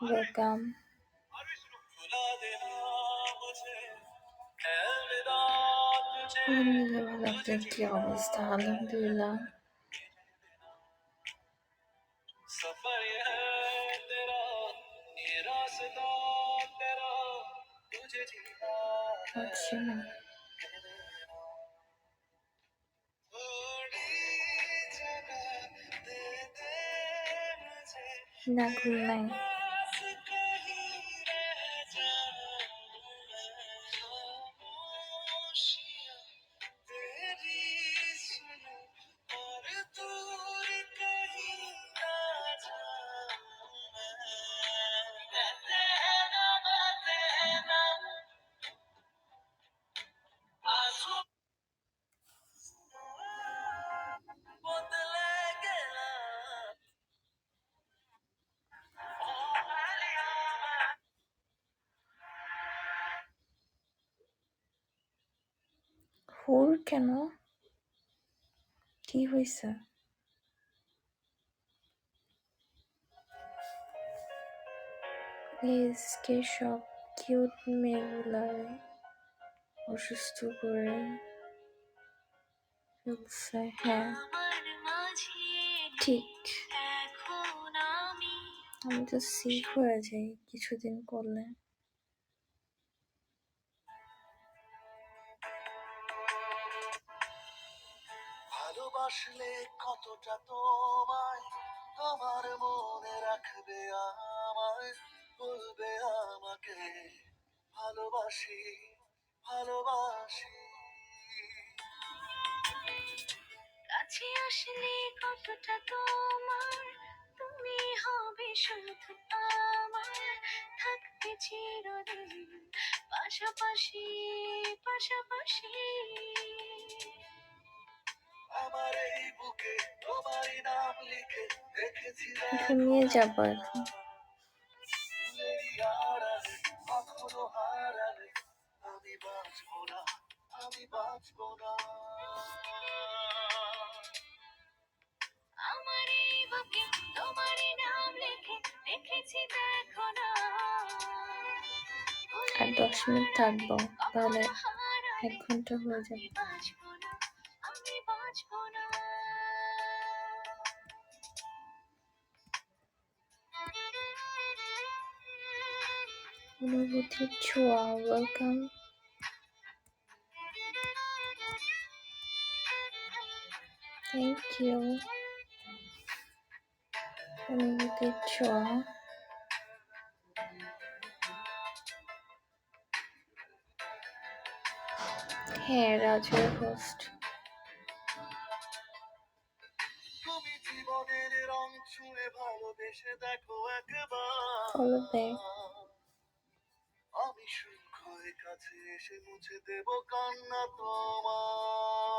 Welcome. আলহামদুলিল্লাহ, ভালো। আপনার কি অবস্থা? আলহামদুলিল্লাহ। আচ্ছা, না ভুল নাই। হুর কেন? কি হয়েছে? প্লিজ কেশব কিউট মেয়েগুলারে অসুস্থ করে ফেলছে। হ্যাঁ, ঠিক। আমি তো সিক হয়ে যাই কিছুদিন করলে। ভালোবাসলে কতটা তোমায়, তোমার মনে রাখবে আমায়, বলবে আমাকে ভালোবাসি ভালোবাসি। কাছে আসলে কতটা তোমার, তুমি হবে শুধু আমার, থাকবে চিরদিন পাশাপাশি পাশাপাশি। আমার এই বুকে তোমারই নাম লিখে রেখেছি, ঘুমিয়ে যাবো এখন। কখনো হারালে আমি বাঁচবো না, আমি বাঁচবো না। আমার এই বুকে তোমারই নাম লিখে রেখেছি, দেখো না। আর 10 মিনিট থাকবো, তাহলে 1 ঘন্টা হয়ে যাবে। আমি বাঁচবো না। অনুভূতির ছোঁয়া, ওয়েলকাম। Thank you. অনুভূতির ছোঁয়া। হ্যাঁ, রাজুর হোস্ট। তুমি জীবনের রং ছুঁয়ে ভালোবেসে দেখো একবার, ফলো ব্যাক। আমি সুখ হয়ে কাছে এসে মুছে দেব কান্না তোমার।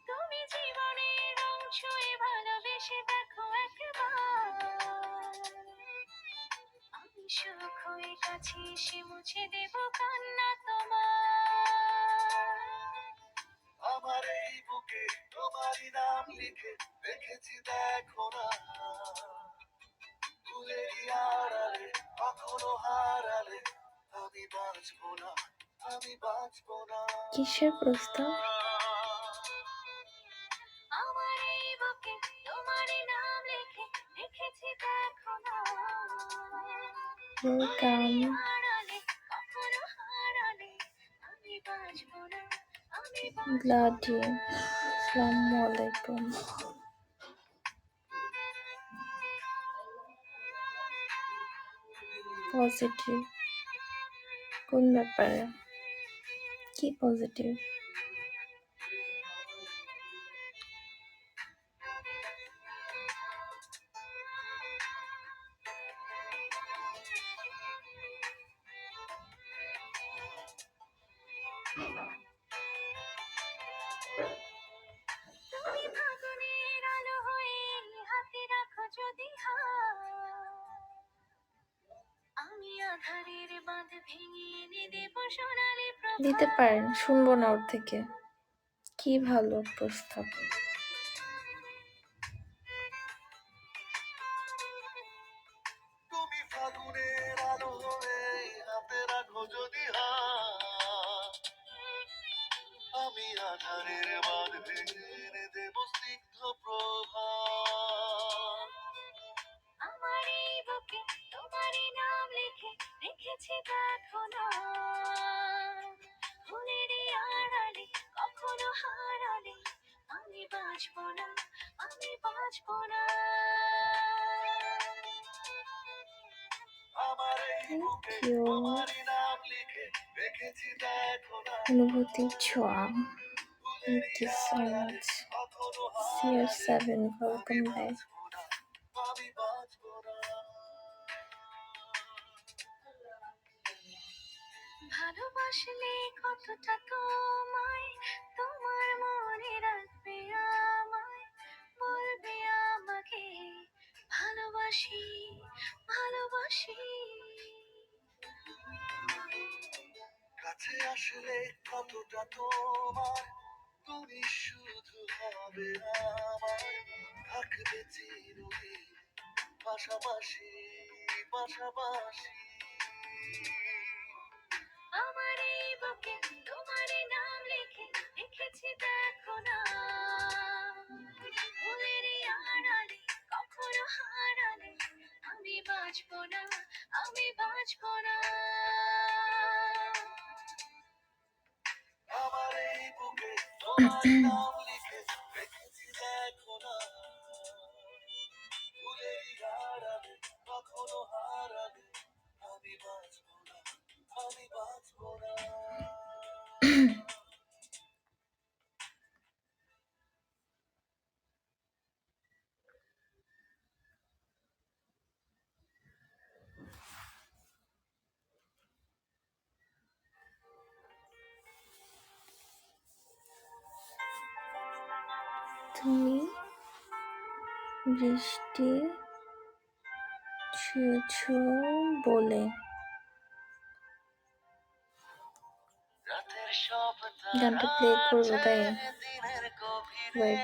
তুমি জীবনের রং ছুঁয়ে ভালোবেসে দেখো একবার, আমি সুখ হয়ে কাছে এসে মুছে দেব কান্না তোমার। আমার এই বুকে তোমারই নাম লিখে রেখেছি, দেখো না। ফুলেরই আড়ালে কখনো হারালে আমি বাঁচবো না, আমি বাঁচবো না। কিসের প্রস্তাব? আমার এই বুকে তোমারই নাম লিখে রেখেছি, দেখো না। ওয়েলকাম। কখনো হারালে আমি বাঁচবো না, আমি ব্লাডি। আসসালামু আলাইকুম। পজিটিভ কোন ব্যাপারে? কি পজিটিভ? তুমি ফাগুনের আলো হয়ে হাতে রাখো যদি আমি আধারের বাঁধ ভেঙে এনে দেব সোনালি প্রভা। দিতে পারেন, শুনবো না ওর থেকে। কি ভালো প্রস্তাব। তুমি ফাগুনের আলো হয়ে হাতে রাখো যদি হাত, আমি আধারের বাঁধ ভেঙে এনে দেব স্নিগ্ধ প্রভাত। আমার এই বুকে তোমারই নাম লিখে রেখেছি দেখো না, ফুলেরই আড়ালে কখনো হারালে আমি বাঁচবো না, আমি বাঁচবো না। আমার এই বুকে থ্যাংক ইউ। তোমারই নাম লিখে রেখেছি দেখো না, অনুভূতি ছোঁয়া। Thank you so much. CR7, welcome back. আমি বাঁচবো না। ভালোবাসলে কতটা তোমায় তোমার মনে রাখবে আমায়, বলবে আমাকে ভালোবাসি ভালোবাসি। কাছে আসলে কতটা তোমার, তুমি শুধু হবে আমার, থাকবে চিরদিন পাশাপাশি পাশাপাশি। আমার এই বুকে তোমারই নাম লিখে রেখেছি দেখো না, ফুলেরই আড়ালে কখনো হারালে আমি বাঁচবো না, আমি বাঁচবো না। আমার এই বুকে তোমারই নাম লিখে রেখেছি দেখো না, ফুলেরই আড়ালে কখনো হারালে আমি বাঁচবো না, আমি বাঁচবো না। তুমি বৃষ্টি ছুঁয়েছো বলে রাতের সব গানটা প্লে করবো তাই দিনের গভীরে ওয়েট।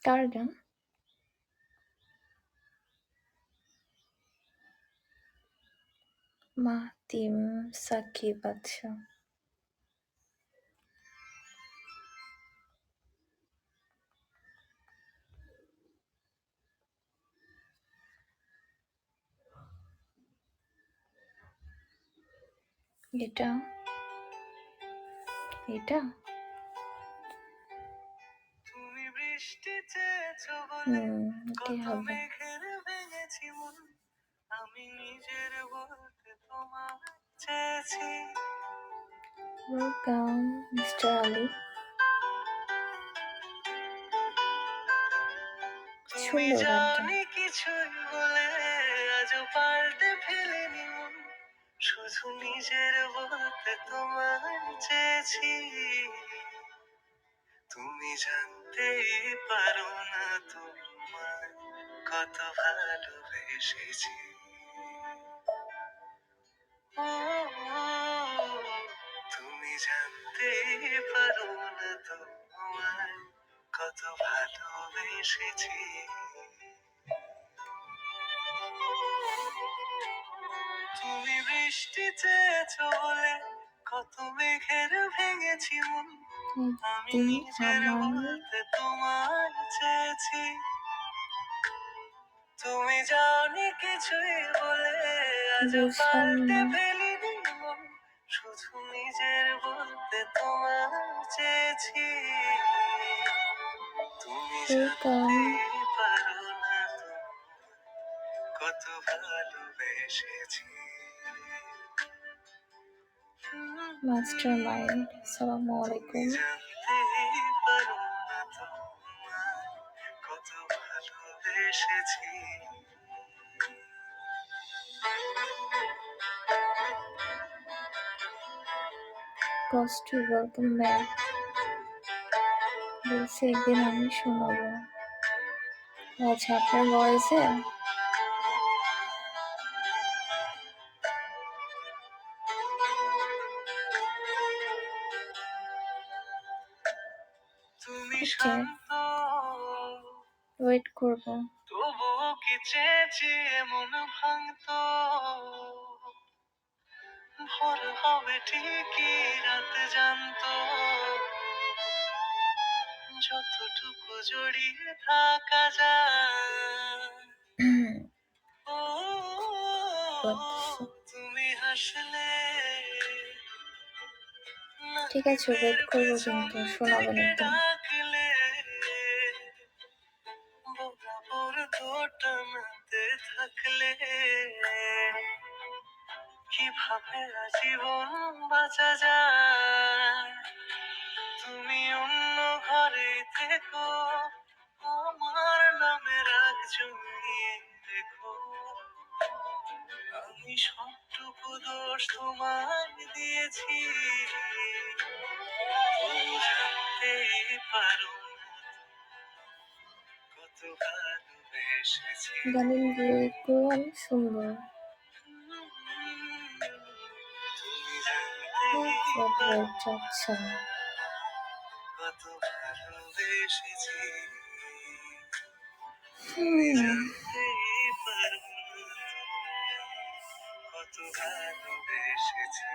কার গান? মাহতিম সাকিব। আচ্ছা, এটা এটা তুমি বৃষ্টি চেয়েছো বলে এটাই কত হবে। মেঘের ভেঙেছি মন, আমি নিজের বলতে তোমার চেয়েছি। Welcome mister Ali. তুমি সুন্দর গানটা। জানি কিছুই বলে আজও পাল্টে ফেলেনি মন, শুধু নিজের বলতে তোমার চেয়েছি। তুমি জানতেই পারো না তোমায় কত ভালোবেসেছি। ও, তুমি জানতেই পারো না তোমায় কত ভালোবেসেছি। তুমি বৃষ্টি চেয়েছো বলে কত মেঘের ভেঙেছি মন, আমি একদিন নিজের আমার বলতে তোমার চেয়েছি। তুমি যাওনি কিছুই বলে আজ বুঝলাম পাল্টে না। ফেলিনি মন, শুধু নিজের বলতে তোমার চেয়েছি। তুমি ওয়েলকাম জানতে পারো না কত ভালোবেসেছি। Master mind. আসসালামু আলাইকুম। জানতেই পারো না তোমায় কত ভালোবেসেছি। কষ্ট, ওয়েলকাম ব্যাক। বলছে একদিন আমি শোনাবো। আচ্ছা, আপনার ভয়েসে তুমি ওকে, শান্ত ওয়েট করব। তবুও কি চেয়েছি মন ভাঙতো ভোর হবে ঠিকই রাত জানতো যতটুকু জড়িয়ে থাকা যায় ও তুমি হাসলে ঠিক আছে, ওয়েট করবো, কিন্তু শোনাবেন একদম। ডাকলে বরাবর দোটানাতে থাকলে কিভাবে আজীবন বাঁচা যায় তুমি অন্য ঘরে থেকো আমার নামে রাগ জমিয়ে দেখো আমি সবটুকু দোষ তোমায় দিয়েছি তবু জানতেই পারো কত ভালোবেসেছি গানের লিরিকগুলো আমি শুনবো। তুমি জানতেই পারো আচ্ছা, কত ভালোবেসেছি তুমি জানতেই পারো কত ভালোবেসেছি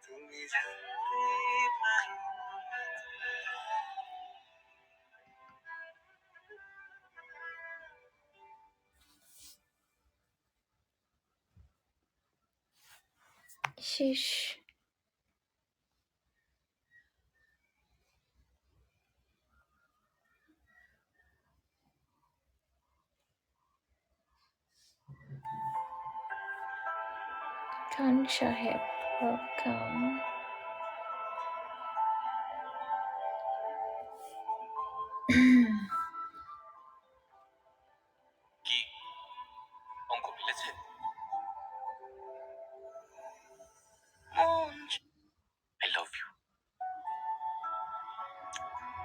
তুমি জানতেই পারো শেষ। খান সাহেব, ওয়েলকাম। কি অঙ্ক মিলেছে আই লাভ ইউ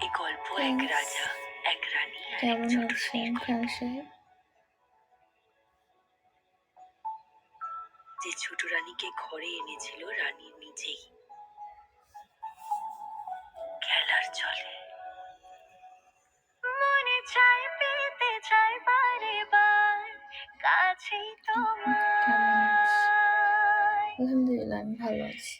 এই গল্প এক Thanks. রাজা এক রানী আর এক কেমন ছোট আছেন রানীর খান গল্প সাহেব? যে ছোট রানীকে ঘরে এনেছিল রানী নিজেই খেলার চলে মনে চাই পেতে চাই বারে বার কাছেই কেমন আছেন? তোমায় আলহামদুলিল্লাহ, আমি ভালো আছি।